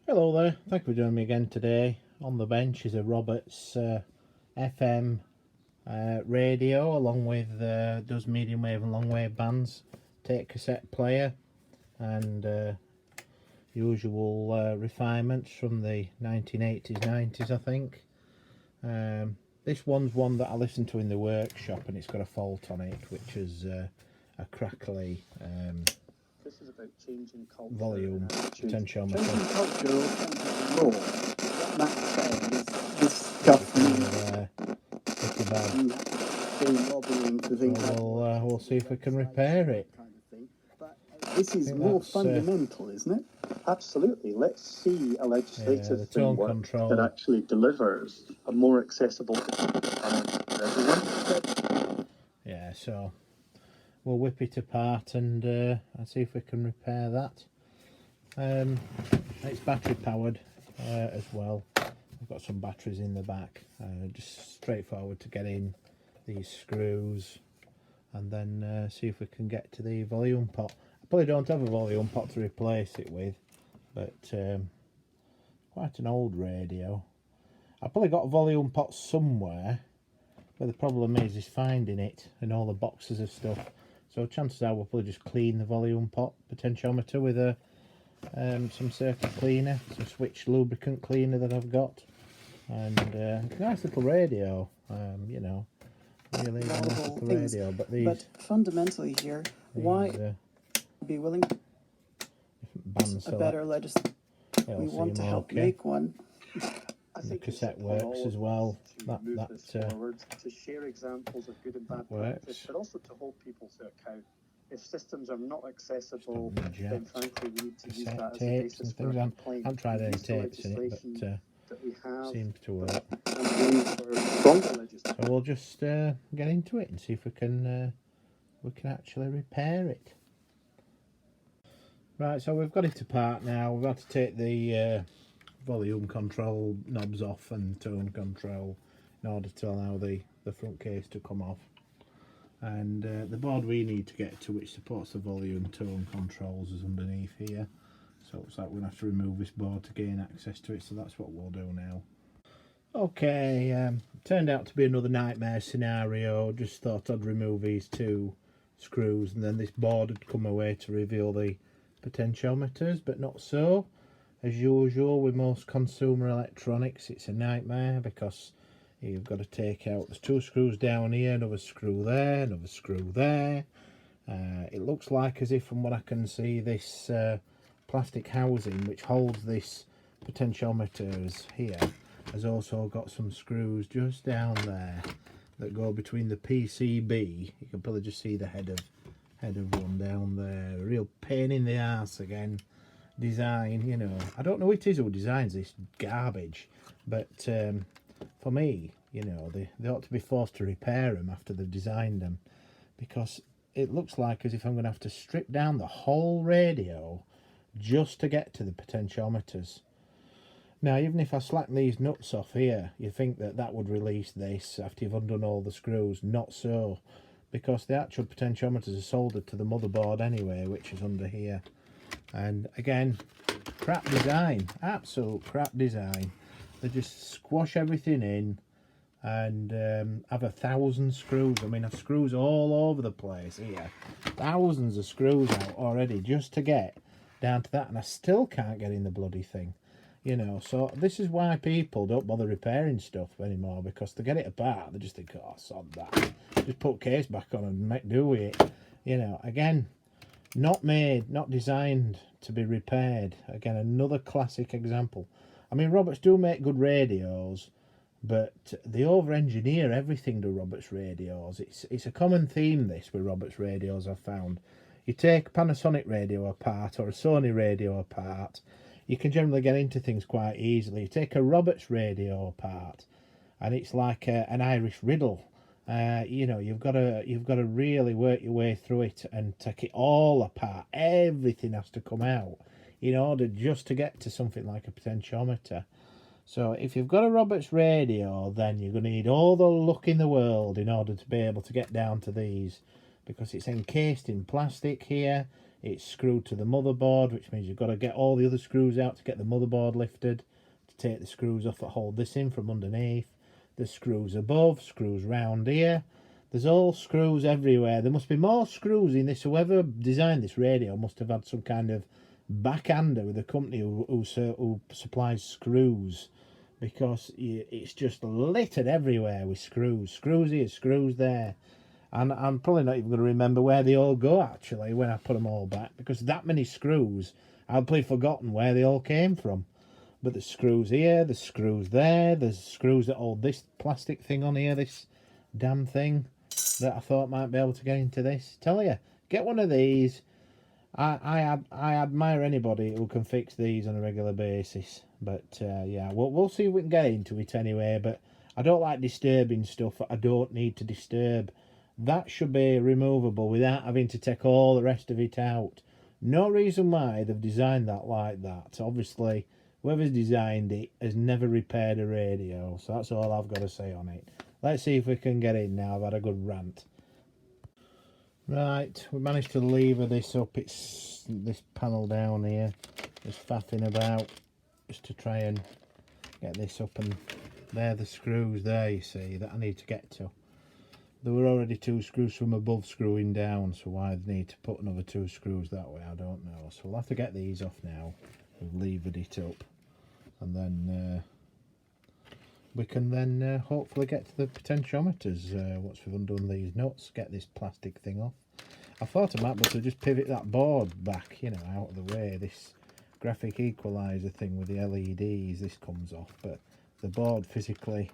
Hello there, thank you for joining me again today. On the bench is a Roberts FM radio, along with does medium wave and long wave bands, tape cassette player, and usual refinements from the 1980s, 90s I think. This one's one that I listened to in the workshop, and it's got a fault on it, which is a CRACKLE this is about changing culture, volume potentiometer. Changing culture or what Matt said is this stuff we'll see if we can repair it. Kind of thing. But this is more fundamental, isn't it? Absolutely. Let's see a legislative framework that actually delivers a more accessible for everyone. Yeah, so we'll whip it apart and see if we can repair that. It's battery powered as well. I've got some batteries in the back. Just straightforward to get in these screws and then see if we can get to the volume pot. I probably don't have a volume pot to replace it with, but quite an old radio. I've probably got a volume pot somewhere, but the problem is finding it and all the boxes of stuff. So chances are we'll probably just clean the volume pot potentiometer with a some circuit cleaner, some switch lubricant cleaner that I've got, and nice little radio. You know, really nice little radio. But these, but fundamentally here, why be willing? Bands a better legislation. We want to help make one. I think the cassette works as well. That to share examples of good and bad practice, but also to hold people to account. If systems are not accessible, then frankly we need to use that as a basis for a complaint. I haven't tried any tapes in it, but seems to work. So we'll just get into it and see if we can actually repair it. Right, so we've got it apart now. We've got to take the volume control knobs off and tone control in order to allow the front case to come off. And the board we need to get to, which supports the volume tone controls, is underneath here. So it's like we're going to have to remove this board to gain access to it, so that's what we'll do now. Okay, turned out to be another nightmare scenario. Just thought I'd remove these two screws and then this board had come away to reveal the potentiometers, but not so. As usual with most consumer electronics, it's a nightmare because you've got to take out, there's two screws down here, another screw there, another screw there. It looks like as if, from what I can see, this plastic housing which holds this potentiometers here has also got some screws just down there that go between the PCB. You can probably just see the head of one down there. A real pain in the arse again. Design, you know, I don't know who it is who designs this garbage, but for me, you know, they ought to be forced to repair them after they've designed them, because it looks like as if I'm going to have to strip down the whole radio just to get to the potentiometers. Now, even if I slack these nuts off here, you think that would release this after you've undone all the screws. Not so, because the actual potentiometers are soldered to the motherboard anyway, which is under here. And again, crap design, absolute crap design. They just squash everything in and have 1,000 screws. I mean, I've screws all over the place here. Thousands of screws out already just to get down to that, and I still can't get in the bloody thing. You know, so this is why people don't bother repairing stuff anymore, because they get it apart, they just think, oh, sod that. Just put case back on and make do with it. You know, again, not made, not designed to be repaired. Again, another classic example. I mean, Roberts do make good radios, but they over-engineer everything to Roberts radios. It's a common theme, this, with Roberts radios, I've found. You take a Panasonic radio apart or a Sony radio apart, you can generally get into things quite easily. You take a Roberts radio apart, and it's like an Irish riddle. You know, you've got to really work your way through it and take it all apart. Everything has to come out in order just to get to something like a potentiometer. So if you've got a Roberts radio, then you're going to need all the luck in the world in order to be able to get down to these, because it's encased in plastic here. it's screwed to the motherboard, which means you've got to get all the other screws out to get the motherboard lifted, to take the screws off that hold this in from underneath. There's screws above, screws round here. There's all screws everywhere. There must be more screws in this. Whoever designed this radio must have had some kind of backhander with a company who supplies screws, because it's just littered everywhere with screws. Screws here, screws there. And I'm probably not even going to remember where they all go, actually, when I put them all back, because that many screws, I've probably forgotten where they all came from. But there's screws here, there's screws there, there's screws that hold this plastic thing on here, this damn thing that I thought might be able to get into this. Tell you, get one of these. I admire anybody who can fix these on a regular basis. But yeah, we'll see if we can get into it anyway. But I don't like disturbing stuff that I don't need to disturb. That should be removable without having to take all the rest of it out. No reason why they've designed that like that. Obviously, whoever's designed it has never repaired a radio. So that's all I've got to say on it. Let's see if we can get in now. I've had a good rant. Right, we managed to lever this up. It's this panel down here. Just faffing about just to try and get this up. And there the screws there, you see, that I need to get to. There were already 2 screws from above screwing down, so why I need to put another 2 screws that way, I don't know. So we'll have to get these off now. We've levered it up, and then we can then hopefully get to the potentiometers once we've undone these nuts, get this plastic thing off. I thought I might be able to just pivot that board back, you know, out of the way. This graphic equalizer thing with the LEDs, this comes off, but the board physically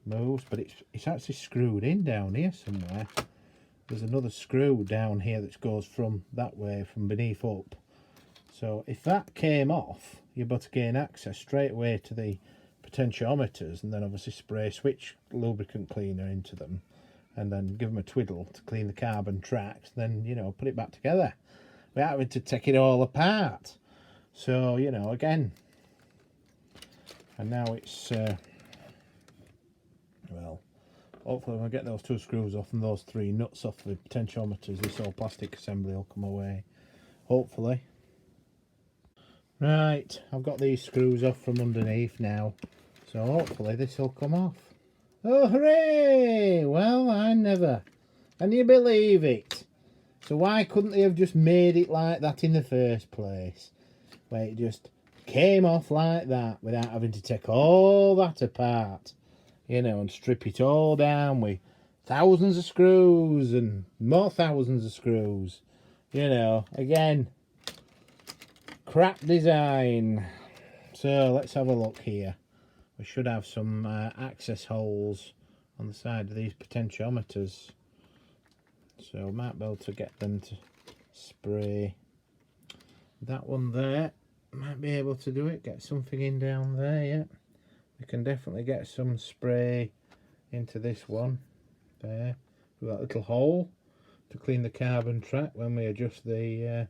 moves, but it's actually screwed in down here somewhere. There's another screw down here that goes from that way, from beneath up. So if that came off, you're able to gain access straight away to the potentiometers, and then obviously spray switch lubricant cleaner into them, and then give them a twiddle to clean the carbon tracks, then, you know, put it back together without having to take it all apart. So, you know, again, and now it's well, hopefully when I get those 2 screws off and those 3 nuts off the potentiometers, this whole plastic assembly will come away, hopefully. Right, I've got these screws off from underneath now, so hopefully this will come off. Oh, hooray! Well, I never. Can you believe it? So why couldn't they have just made it like that in the first place? Where it just came off like that without having to take all that apart, you know, and strip it all down with thousands of screws and more thousands of screws. You know, again, crap design. So let's have a look here. We should have some access holes on the side of these potentiometers, so we might be able to get them to spray that one there. Might be able to do it, get something in down there. Yeah, we can definitely get some spray into this one there with that little hole to clean the carbon track when we adjust the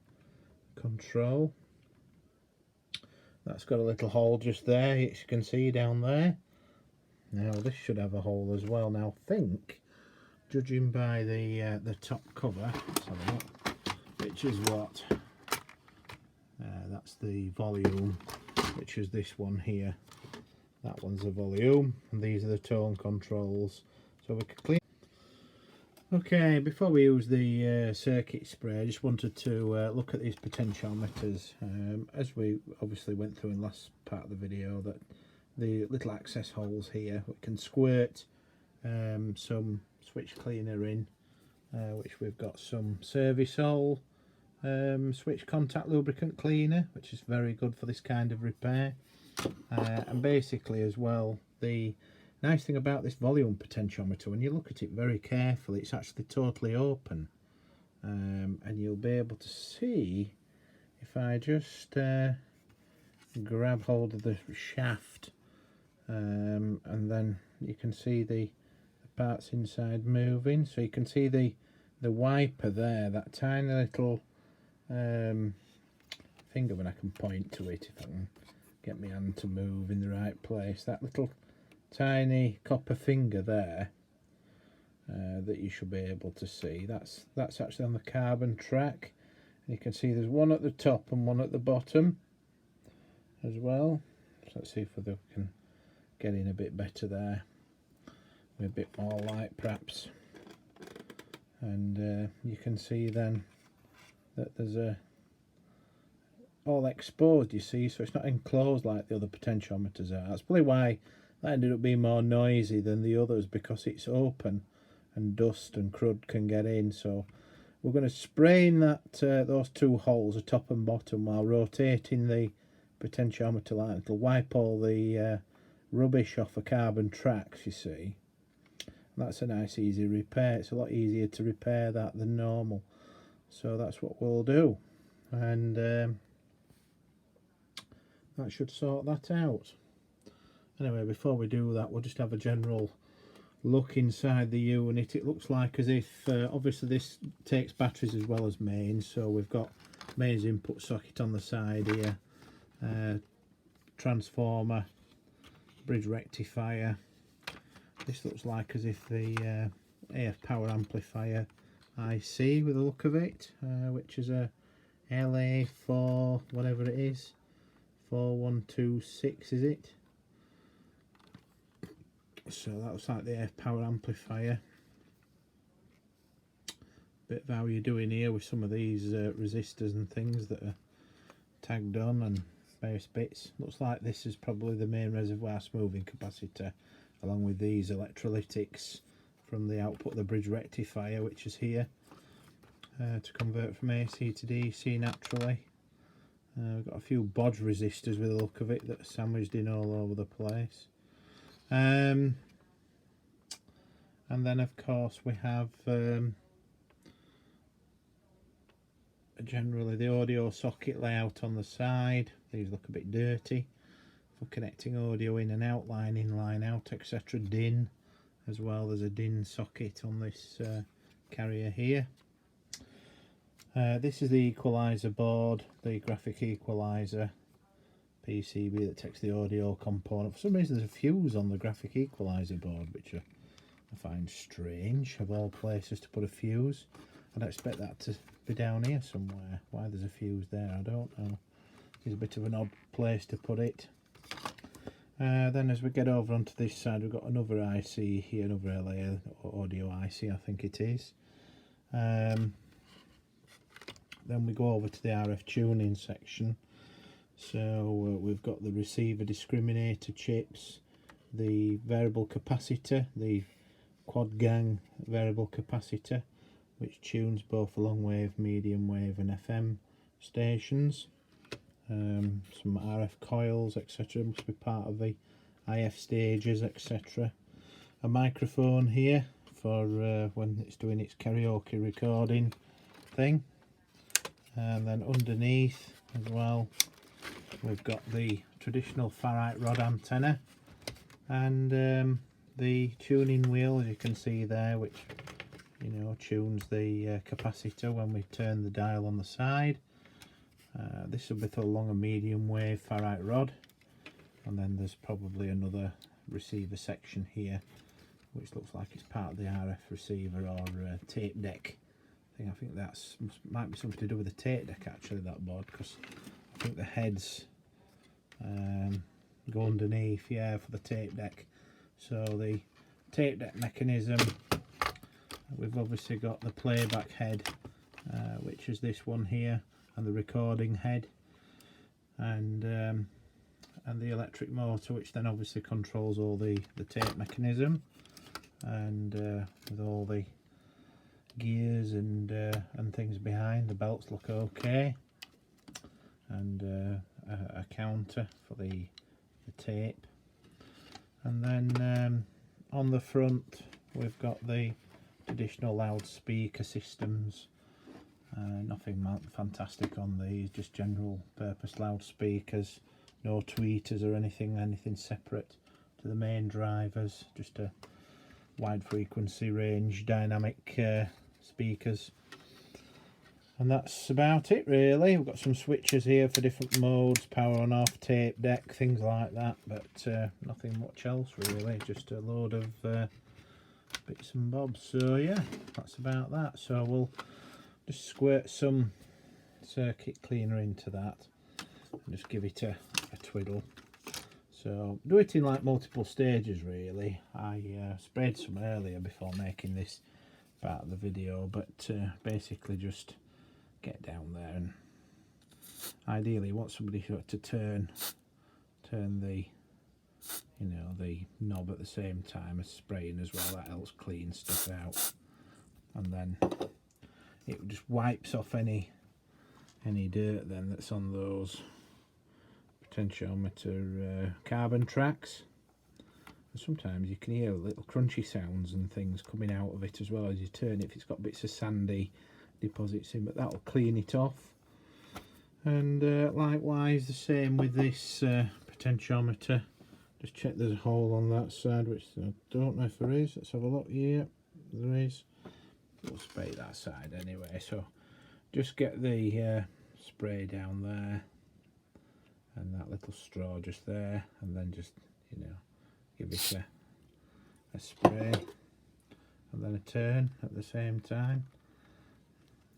control. That's got a little hole just there, as you can see down there. Now this should have a hole as well. Now I think, judging by the top cover, let's have a look, which is what? That's the volume, which is this one here. That one's the volume, and these are the tone controls. So we can clean. Okay, before we use the circuit spray, I just wanted to look at these potentiometers. As we obviously went through in the last part of the video, that the little access holes here, we can squirt some switch cleaner in, which we've got some Service-All switch contact lubricant cleaner, which is very good for this kind of repair. And basically as well, the nice thing about this volume potentiometer, when you look at it very carefully, it's actually totally open, and you'll be able to see if I just grab hold of the shaft, and then you can see the parts inside moving. So you can see the wiper there, that tiny little finger, when I can point to it, if I can get my hand to move in the right place, that little tiny copper finger there that you should be able to see, that's actually on the carbon track. You can see there's one at the top and one at the bottom as well. So let's see if we can get in a bit better there, with a bit more light perhaps. And you can see then that there's all exposed, you see, so it's not enclosed like the other potentiometers are. That's probably why that ended up being more noisy than the others, because it's open and dust and crud can get in. So we're going to spray in that those two holes, the top and bottom, while rotating the potentiometer light. It'll wipe all the rubbish off the carbon tracks, you see. And that's a nice easy repair. It's a lot easier to repair that than normal. So that's what we'll do. And that should sort that out. Anyway, before we do that, we'll just have a general look inside the unit. It looks like as if obviously this takes batteries as well as mains, so we've got mains input socket on the side here, transformer, bridge rectifier. This looks like as if the AF power amplifier IC with the look of it, which is a LA4 whatever it is, 4126 is it? So that looks like the AF power amplifier. Bit of how you're doing here with some of these resistors and things that are tagged on and various bits. Looks like this is probably the main reservoir smoothing capacitor, along with these electrolytics from the output of the bridge rectifier, which is here, to convert from AC to DC naturally. We've got a few bodge resistors with the look of it that are sandwiched in all over the place. And then of course we have generally the audio socket layout on the side. These look a bit dirty for connecting audio in and out, line in, line out, etc. DIN as well. There's a DIN socket on this carrier here. This is the equalizer board, the graphic equalizer PCB that takes the audio component. For some reason there's a fuse on the graphic equalizer board, which I find strange, of all places to put a fuse. I'd expect that to be down here somewhere. Why there's a fuse there, I don't know. It's a bit of an odd place to put it. Then as we get over onto this side, we've got another IC here, another LA audio IC I think it is. Then we go over to the RF tuning section. So we've got the receiver discriminator chips, the variable capacitor, the quad gang variable capacitor, which tunes both the long wave, medium wave and FM stations. Some RF coils, etc. must be part of the IF stages, etc. A microphone here for when it's doing its karaoke recording thing. And then underneath as well, we've got the traditional ferrite rod antenna and the tuning wheel, as you can see there, which tunes the capacitor when we turn the dial on the side. This will be for along a medium wave ferrite rod, and then there's probably another receiver section here, which looks like it's part of the RF receiver or tape deck thing. I think that's might be something to do with the tape deck actually, that board, because I think the heads go underneath, yeah, for the tape deck. So the tape deck mechanism, we've obviously got the playback head, which is this one here, and the recording head, and the electric motor, which then obviously controls all the tape mechanism, and with all the gears and things behind. The belts look okay, and a counter for the tape. And then on the front we've got the traditional loudspeaker systems. Nothing fantastic on these, just general purpose loudspeakers, no tweeters or anything separate to the main drivers, just a wide frequency range dynamic speakers. And that's about it really. We've got some switches here for different modes, power on off, tape deck, things like that, but nothing much else really, just a load of bits and bobs. So yeah, that's about that. So we'll just squirt some circuit cleaner into that and just give it a twiddle. So do it in like multiple stages really. I sprayed some earlier before making this part of the video, but basically just get down there, and ideally you want somebody to turn the the knob at the same time as spraying as well. That helps clean stuff out, and then it just wipes off any dirt then that's on those potentiometer carbon tracks. And sometimes you can hear little crunchy sounds and things coming out of it as well as you turn it, if it's got bits of sandy deposits in, but that'll clean it off. And likewise the same with this potentiometer. Just check there's a hole on that side, which I don't know if there is. Let's have a look here. There is. We'll spray that side anyway, so just get the spray down there and that little straw just there, and then just give it a spray and then a turn at the same time.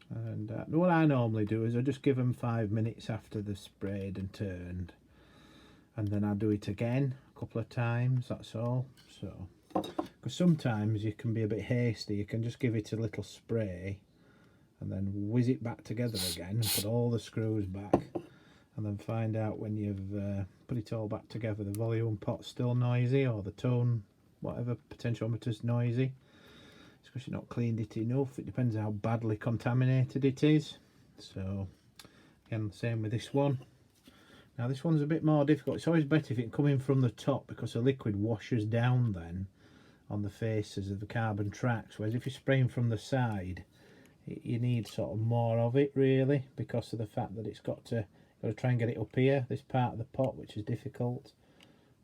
And what I normally do is I just give them 5 minutes after they've sprayed and turned, and then I do it again a couple of times, that's all. So because sometimes you can be a bit hasty, you can just give it a little spray and then whiz it back together again and put all the screws back, and then find out when you've put it all back together the volume pot's still noisy, or the tone, whatever, potentiometer's noisy. It's because you've not cleaned it enough. It depends how badly contaminated it is. So again, the same with this one. Now this one's a bit more difficult. It's always better if it come in from the top, because the liquid washes down then on the faces of the carbon tracks, whereas if you're spraying from the side, you need sort of more of it really, because of the fact that it's got to try and get it up here, this part of the pot, which is difficult.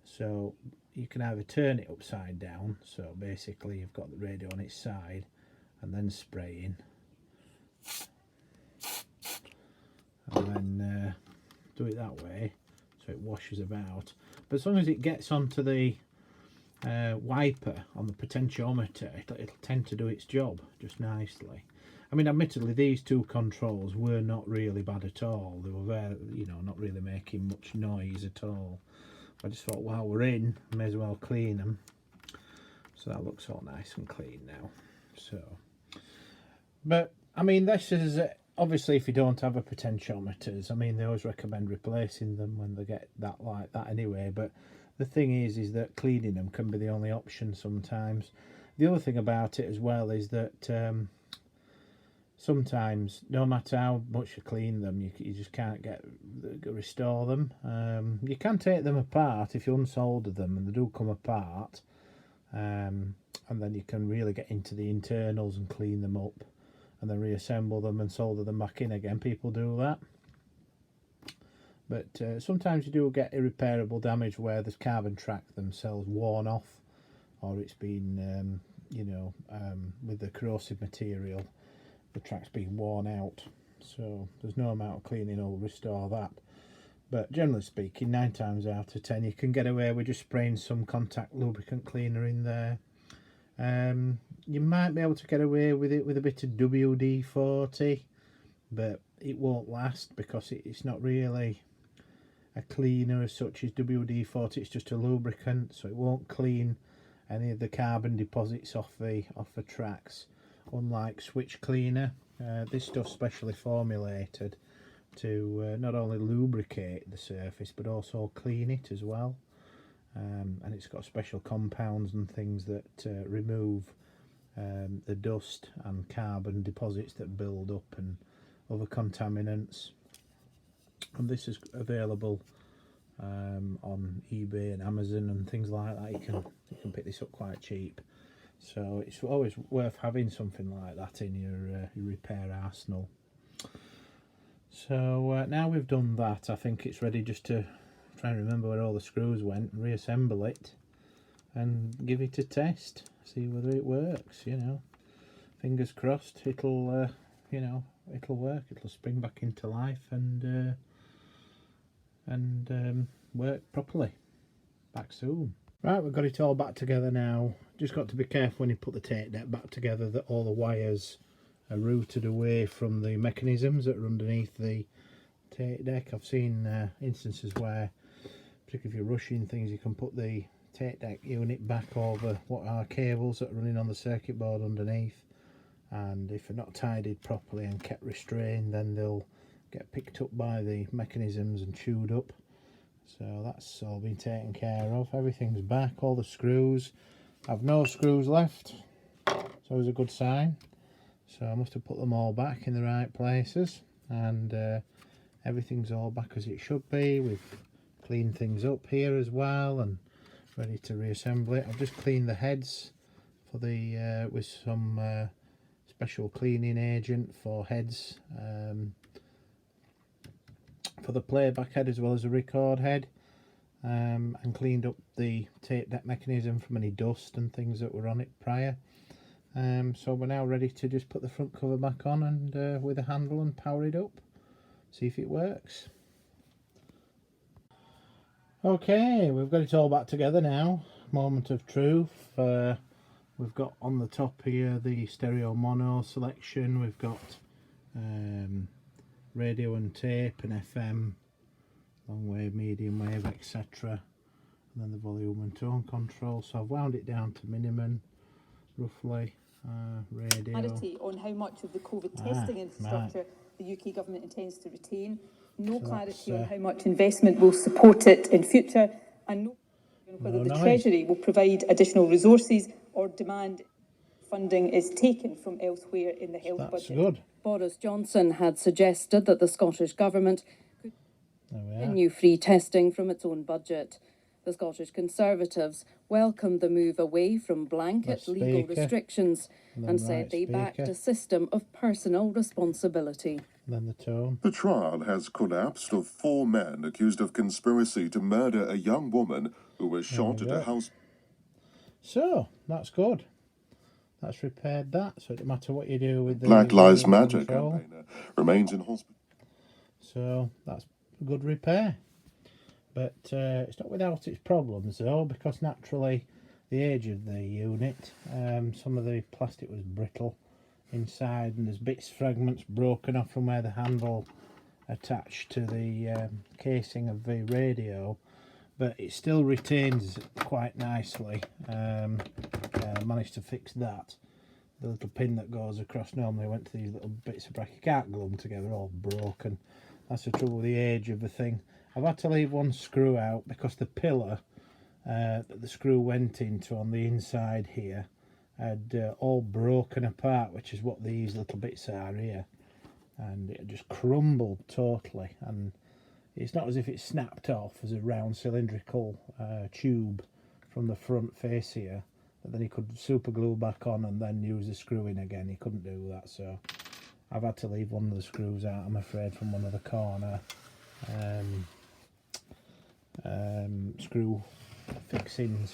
So you can either turn it upside down, so basically you've got the radio on its side and then spraying, and then do it that way so it washes about. But as long as it gets onto the wiper on the potentiometer, it'll tend to do its job just nicely. I mean, admittedly, these two controls were not really bad at all. They were very, not really making much noise at all. I just thought, while we're in, I may as well clean them. So that looks all nice and clean now. So, but I mean, this is obviously if you don't have a potentiometers, I mean, they always recommend replacing them when they get that like that anyway. But the thing is that cleaning them can be the only option sometimes. The other thing about it as well is that sometimes, no matter how much you clean them, you just can't restore them. You can take them apart if you unsolder them, and they do come apart, and then you can really get into the internals and clean them up, and then reassemble them and solder them back in again. People do that, but sometimes you do get irreparable damage where the carbon track themselves worn off, or it's been with the corrosive material, the track's been worn out. So there's no amount of cleaning will restore that. But generally speaking, 9 times out of 10 you can get away with just spraying some contact lubricant cleaner in there. You might be able to get away with it with a bit of WD-40, but it won't last, because it's not really a cleaner as such as WD-40. It's just a lubricant, so it won't clean any of the carbon deposits off the tracks. Unlike switch cleaner, this stuff's specially formulated to not only lubricate the surface but also clean it as well, and it's got special compounds and things that remove the dust and carbon deposits that build up and other contaminants. And this is available on eBay and Amazon and things like that. You can pick this up quite cheap. So it's always worth having something like that in your repair arsenal. So now we've done that, I think it's ready just to try and remember where all the screws went, and reassemble it and give it a test, see whether it works. Fingers crossed it'll it'll work, it'll spring back into life and work properly. Back soon. Right, we've got it all back together now. Just got to be careful when you put the tape deck back together that all the wires routed away from the mechanisms that are underneath the tape deck. I've seen instances where, particularly if you're rushing things, you can put the tape deck unit back over what are cables that are running on the circuit board underneath, and if they're not tidied properly and kept restrained, then they'll get picked up by the mechanisms and chewed up. So that's all been taken care of. Everything's back, all the screws. I've no screws left, so it's always a good sign. So I must have put them all back in the right places, and everything's all back as it should be. We've cleaned things up here as well and ready to reassemble it. I've just cleaned the heads for the with some special cleaning agent for heads, for the playback head as well as the record head, and cleaned up the tape deck mechanism from any dust and things that were on it prior. So we're now ready to just put the front cover back on and with a handle and power it up, see if it works. Okay, we've got it all back together now. Moment of truth. We've got on the top here the stereo mono selection. We've got radio and tape and FM, long wave, medium wave, etc. And then the volume and tone control. So I've wound it down to minimum, roughly. Radio. Clarity on how much of the COVID testing infrastructure the UK government intends to retain. No clarity on how much investment will support it in future, and no on whether the Treasury will provide additional resources or demand funding is taken from elsewhere in the health budget. Good. Boris Johnson had suggested that the Scottish Government could continue free testing from its own budget. The Scottish Conservatives welcomed the move away from blanket legal restrictions and said they backed a system of personal responsibility. Then the tone. The trial has collapsed of 4 men accused of conspiracy to murder a young woman who was shot at a house. So, that's good. That's repaired that, so it doesn't matter what you do with the Black Lives Matter campaigner remains in hospital. So, that's a good repair. But it's not without its problems though, because naturally the age of the unit, some of the plastic was brittle inside, and there's bits, fragments broken off from where the handle attached to the casing of the radio, but it still retains quite nicely. Managed to fix that. The little pin that goes across normally went to these little bits of bracket. You can't glue them together, all broken. That's the trouble with the age of the thing. I've had to leave one screw out because the pillar that the screw went into on the inside here had all broken apart, which is what these little bits are here, and it just crumbled totally. And it's not as if it snapped off as a round cylindrical tube from the front face here that then he could super glue back on and then use the screw in again. He couldn't do that, so I've had to leave one of the screws out, I'm afraid, from one of the corner screw fixings,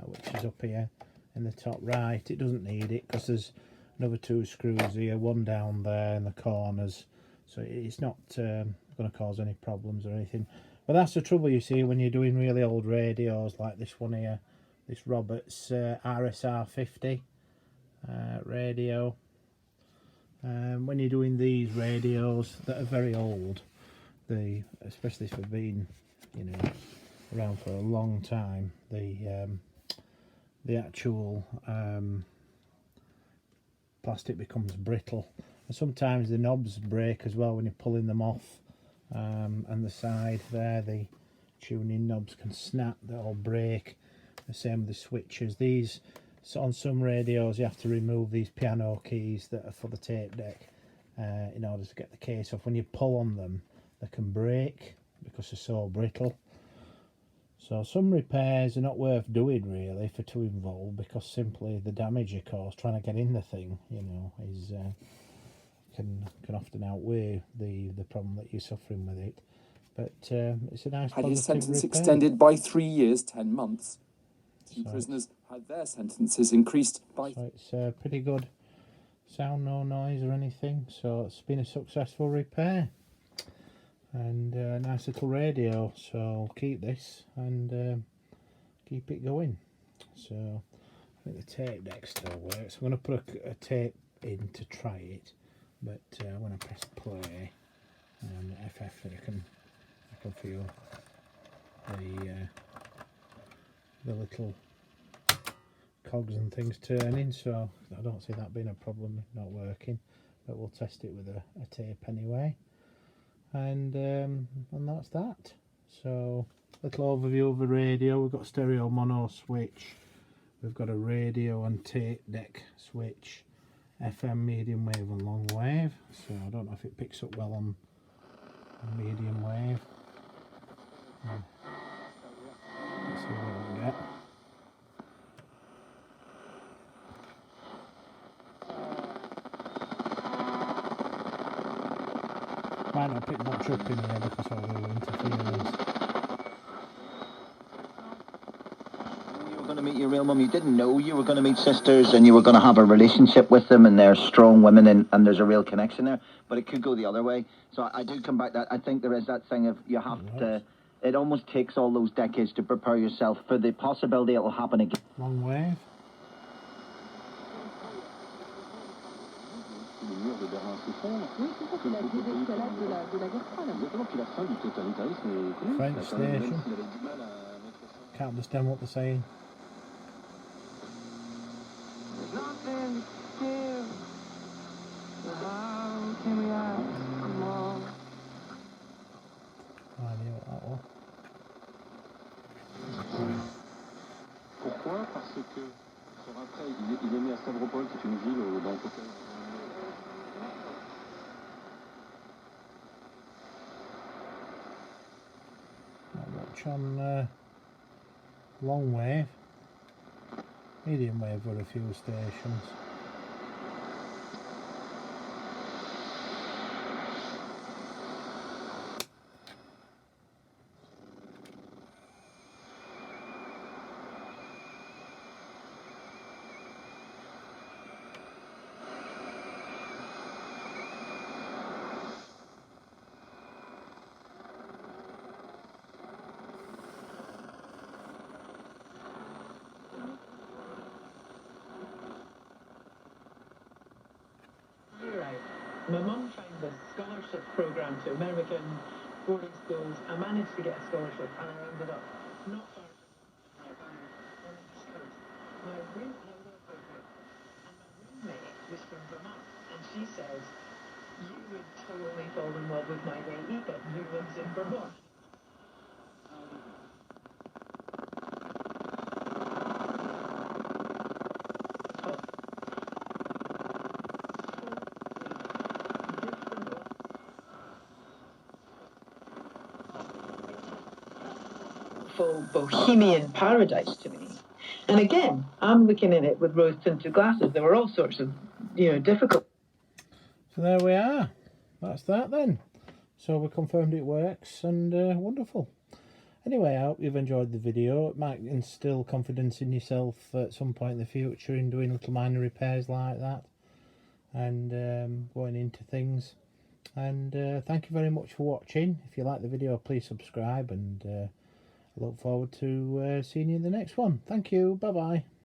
which is up here in the top right. It doesn't need it because there's another 2 screws here, one down there in the corners, so it's not going to cause any problems or anything. But that's the trouble, you see, when you're doing really old radios like this one here, this Roberts RSR50 radio. When you're doing these radios that are very old, especially for being, you know, around for a long time, the actual plastic becomes brittle, and sometimes the knobs break as well when you're pulling them off, and the side there, the tuning knobs can snap, they'll break. The same with the switches. These, so on some radios you have to remove these piano keys that are for the tape deck in order to get the case off. When you pull on them, they can break because they're so brittle. So some repairs are not worth doing really for too involved, because simply the damage you cause trying to get in the thing, you know, is can often outweigh the problem that you're suffering with it. But it's a nice. Had his sentence extended by 3 years, 10 months. 2 prisoners had their sentences increased by. So it's pretty good sound, no noise or anything. So it's been a successful repair. And a nice little radio, so I'll keep this and keep it going. So I think the tape deck still works. I'm going to put a tape in to try it, but when I press play and FF, I can feel the little cogs and things turning, so I don't see that being a problem not working, but we'll test it with a tape anyway. And that's that. So little overview of the radio. We've got stereo mono switch, we've got a radio and tape deck switch, FM, medium wave and long wave. So I don't know if it picks up well on medium wave. Let's see what we can get. Might not pick much up in here because of the interference. You were going to meet your real mum. You didn't know you were going to meet sisters and you were going to have a relationship with them, and they're strong women and there's a real connection there. But it could go the other way. So I do come back to that. I think there is that thing of you have to... It almost takes all those decades to prepare yourself for the possibility it will happen again. Long wave. French station. Can't understand what they're saying. Pourquoi? Parce que après, il est né à Stavropol, qui est une ville dans le côté. I'll watch on long wave, medium wave with a few stations. My mum found this scholarship program to American boarding schools. I managed to get a scholarship and I ended up not far from on the East Coast. My roommate was from Vermont, and she says, you would totally fall in love with my mate Ethan, who lives in Vermont. Bohemian paradise to me. And again, I'm looking at it with rose-tinted glasses. There were all sorts of, difficult. So there we are. That's that then. So we confirmed it works, and wonderful. Anyway, I hope you've enjoyed the video. It might instill confidence in yourself at some point in the future in doing little minor repairs like that, and going into things. And thank you very much for watching. If you like the video, please subscribe, and I look forward to seeing you in the next one. Thank you. Bye bye.